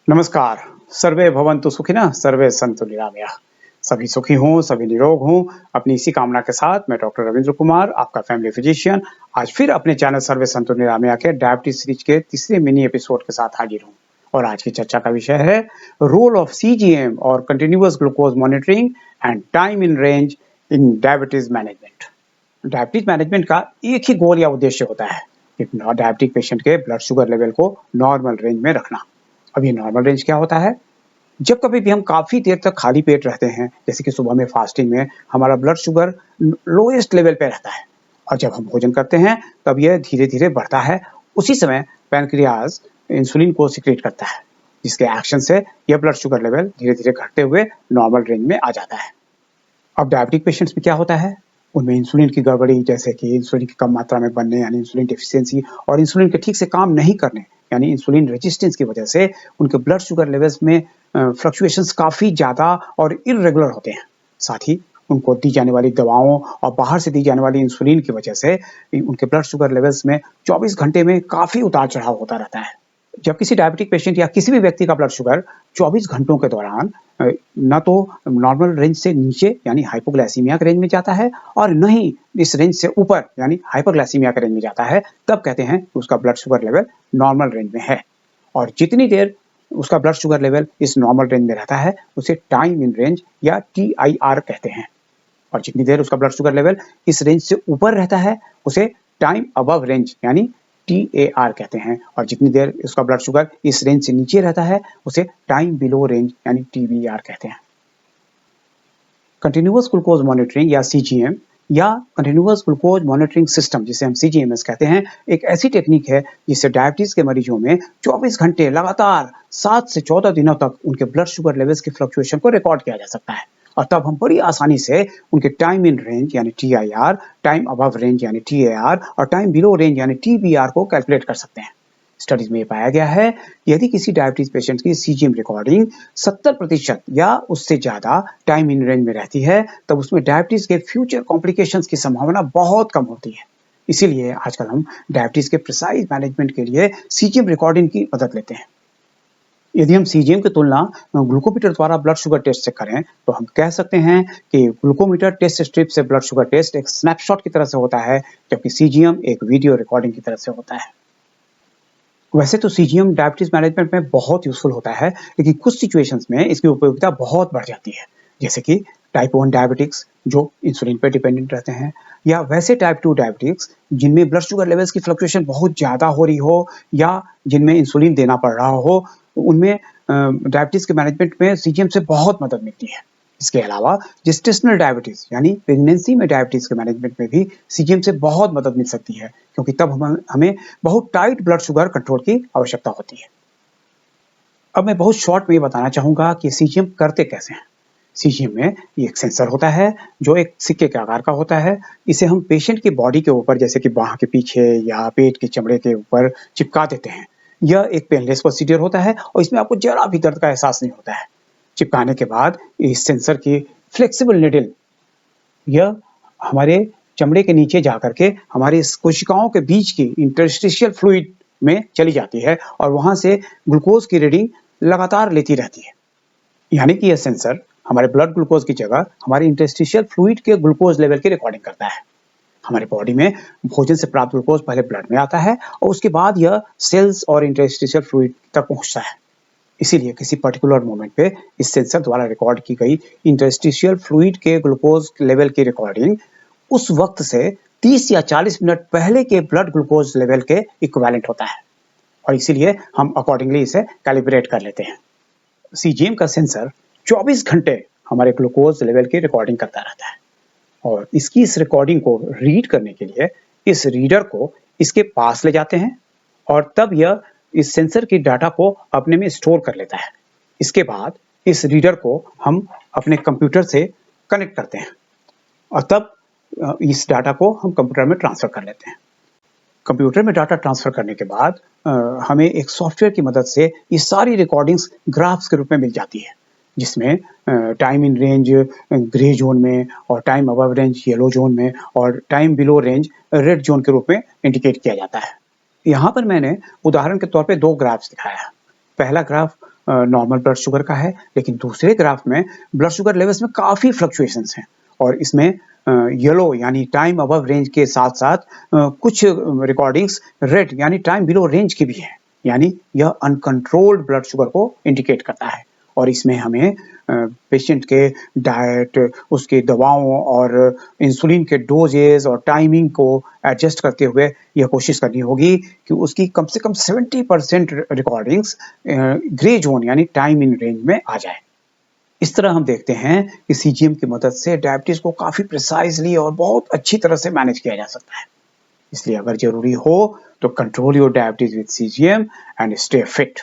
नमस्कार। सर्वे भवन्तु सुखिनः, सर्वे सन्तु निरामयाः। सभी सुखी हों, सभी निरोग हों। अपनी इसी कामना के साथ मैं डॉक्टर रविंद्र कुमार, आपका फैमिली फिजिशियन, आज फिर अपने चैनल सर्वे सन्तु निरामया के डायबिटीज सीरीज के तीसरे मिनी एपिसोड के साथ हाजिर हूँ। और आज की चर्चा का विषय है रोल ऑफ सीजीएम और continuous glucose monitoring and time in range in diabetes management. Diabetes management का एक ही गोल या उद्देश्य होता है कि डायबिटिक पेशेंट के ब्लड शुगर लेवल को नॉर्मल रेंज में रखना। अब ये नॉर्मल रेंज क्या होता है? जब कभी भी हम काफी देर तक खाली पेट रहते हैं, जैसे कि सुबह में फास्टिंग में हमारा ब्लड शुगर लोएस्ट लेवल पे रहता है, और जब हम भोजन करते हैं तब यह धीरे धीरे बढ़ता है। उसी समय पैनक्रियाज इंसुलिन को सिक्रेट करता है, जिसके एक्शन से यह ब्लड शुगर लेवल धीरे धीरे घटते हुए नॉर्मल रेंज में आ जाता है। अब डायबिटिक पेशेंट्स में क्या होता है, उनमें इंसुलिन की गड़बड़ी, जैसे कि इंसुलिन की कम मात्रा में बनने यानी इंसुलिन डेफिशिएंसी, और इंसुलिन के ठीक से काम नहीं करने यानी इंसुलिन रेजिस्टेंस की वजह से उनके ब्लड शुगर लेवल्स में फ्लक्चुएशंस काफ़ी ज़्यादा और इर्रेगुलर होते हैं। साथ ही उनको दी जाने वाली दवाओं और बाहर से दी जाने वाली इंसुलिन की वजह से उनके ब्लड शुगर लेवल्स में 24 घंटे में काफ़ी उतार चढ़ाव होता रहता है। जब किसी डायबिटिक पेशेंट या किसी भी व्यक्ति का ब्लड शुगर 24 घंटों के दौरान न तो नॉर्मल रेंज से नीचे यानी हाइपोग्लाइसीमिया के रेंज में जाता है, और न ही इस रेंज से ऊपर यानी हाइपरग्लाइसीमिया के रेंज में जाता है, तब कहते हैं कि उसका blood sugar level normal range में है। और जितनी देर उसका ब्लड शुगर लेवल इस नॉर्मल रेंज में रहता है उसे टाइम इन रेंज या TIR कहते हैं, और जितनी देर उसका ब्लड शुगर लेवल इस रेंज से ऊपर रहता है उसे टाइम अबव रेंज यानी TAR कहते हैं, और जितनी देर उसका ब्लड शुगर इस रेंज से नीचे रहता है उसे टाइम बिलो रेंज यानी TBR कहते हैं। कंटिन्यूअस ग्लूकोज मॉनिटरिंग या CGM या कंटिन्यूअस ग्लूकोज मॉनिटरिंग सिस्टम, जिसे हम CGMS कहते हैं, एक ऐसी टेक्निक है जिससे डायबिटीज के मरीजों में 24 घंटे लगातार 7 से 14 दिनों तक उनके ब्लड शुगर लेवल्स की फ्लक्चुएशन को रिकॉर्ड किया जा सकता है, और तब हम बड़ी आसानी से उनके टाइम इन रेंज यानी TIR, टाइम अबव रेंज यानी TAR और टाइम बिलो रेंज यानी TBR को कैलकुलेट कर सकते हैं। स्टडीज में ये पाया गया है कि यदि किसी डायबिटीज पेशेंट की CGM रिकॉर्डिंग 70% या उससे ज्यादा टाइम इन रेंज में रहती है, तब उसमें डायबिटीज के फ्यूचर कॉम्प्लिकेशंस की संभावना बहुत कम होती है। इसीलिए आजकल हम डायबिटीज के प्रिसाइज मैनेजमेंट के लिए CGM रिकॉर्डिंग की मदद लेते हैं। यदि हम CGM की तुलना ग्लूकोमीटर द्वारा ब्लड शुगर टेस्ट से करें तो हम कह सकते हैं कि ग्लूकोमीटर टेस्ट स्ट्रिप से ब्लड शुगर टेस्ट एक स्नैपशॉट की तरह से होता है, जबकि CGM एक वीडियो रिकॉर्डिंग की तरह से होता है। वैसे तो CGM डायबिटीज मैनेजमेंट में बहुत यूजफुल होता है, लेकिन कुछ सिचुएशंस में इसकी उपयोगिता बहुत बढ़ जाती है, जैसे कि टाइप 1 डायबिटिक्स जो इंसुलिन पर डिपेंडेंट रहते हैं, या वैसे टाइप 2 डायबिटिक्स जिनमें ब्लड शुगर लेवल्स की फ्लक्चुएशन बहुत ज़्यादा हो रही हो या जिनमें इंसुलिन देना पड़ रहा हो, उनमें डायबिटीज के मैनेजमेंट में CGM से बहुत मदद मिलती है। इसके अलावा जेस्टेशनल डायबिटीज यानी प्रेगनेंसी में डायबिटीज के मैनेजमेंट में भी CGM से बहुत मदद मिल सकती है, क्योंकि तब हमें बहुत टाइट ब्लड शुगर कंट्रोल की आवश्यकता होती है। अब मैं बहुत शॉर्ट में ये बताना चाहूँगा कि CGM करते कैसे हैं। CGM में ये एक सेंसर होता है जो एक सिक्के के आकार का होता है। इसे हम पेशेंट की बॉडी के ऊपर, जैसे कि बाह के पीछे या पेट के चमड़े के ऊपर चिपका देते हैं। यह एक पेनलेस प्रोसीजर होता है और इसमें आपको जरा भी दर्द का एहसास नहीं होता है। चिपकाने के बाद इस सेंसर की फ्लेक्सिबल निडल यह हमारे चमड़े के नीचे जाकर के हमारी कोशिकाओं के बीच की इंटरस्टिशियल फ्लूइड में चली जाती है, और वहां से ग्लूकोज की रीडिंग लगातार लेती रहती है। यानी कि यह सेंसर हमारे ब्लड ग्लूकोज की जगह हमारे इंटरस्टिशियल फ्लूइड के ग्लूकोज लेवल की रिकॉर्डिंग करता है। हमारे बॉडी में भोजन से प्राप्त ग्लूकोज पहले ब्लड में आता है और उसके बाद यह सेल्स और इंटरस्टिशियल फ्लूइड तक पहुंचता है। इसीलिए किसी पर्टिकुलर मोमेंट पे इस सेंसर द्वारा रिकॉर्ड की गई इंटरस्टिशियल फ्लूइड के ग्लूकोज लेवल की रिकॉर्डिंग उस वक्त से 30 या 40 मिनट पहले के ब्लड ग्लूकोज लेवल के इक्विवेलेंट होता है, और इसीलिए हम अकॉर्डिंगली इसे कैलिब्रेट कर लेते हैं। CGM का सेंसर 24 घंटे हमारे ग्लूकोज लेवल की रिकॉर्डिंग करता रहता है, और इस रिकॉर्डिंग को रीड करने के लिए इस रीडर को इसके पास ले जाते हैं, और तब यह इस सेंसर की डाटा को अपने में स्टोर कर लेता है। इसके बाद इस रीडर को हम अपने कंप्यूटर से कनेक्ट करते हैं, और तब इस डाटा को हम कंप्यूटर में ट्रांसफर कर लेते हैं। कंप्यूटर में डाटा ट्रांसफर करने के बाद हमें एक सॉफ्टवेयर की मदद से ये सारी रिकॉर्डिंग्स ग्राफ्स के रूप में मिल जाती है, जिसमें time in range grey zone में, और time above range yellow zone में, और time below range red zone के रूप में इंडिकेट किया जाता है। यहाँ पर मैंने उदाहरण के तौर पे 2 ग्राफ्स दिखाया है। पहला ग्राफ नॉर्मल ब्लड शुगर का है, लेकिन दूसरे ग्राफ में ब्लड शुगर लेवल्स में काफ़ी फ्लक्चुएशंस हैं और इसमें येलो यानी टाइम अबव रेंज के साथ-साथ कुछ रिकॉर्डिंग्स रेड यानी टाइम बिलो रेंज की भी है। यानी यह अनकंट्रोल्ड ब्लड शुगर को इंडिकेट करता है और इसमें हमें पेशेंट के डाइट, उसकी दवाओं और इंसुलिन के डोजेस और टाइमिंग को एडजस्ट करते हुए यह कोशिश करनी होगी कि उसकी कम से कम 70% रिकॉर्डिंग्स ग्रे जोन यानी टाइम इन रेंज में आ जाए। इस तरह हम देखते हैं कि सीजीएम की मदद से डायबिटीज को काफी प्रिसाइजली और बहुत अच्छी तरह से मैनेज किया जा सकता है। इसलिए अगर जरूरी हो तो control your diabetes with CGM and stay fit.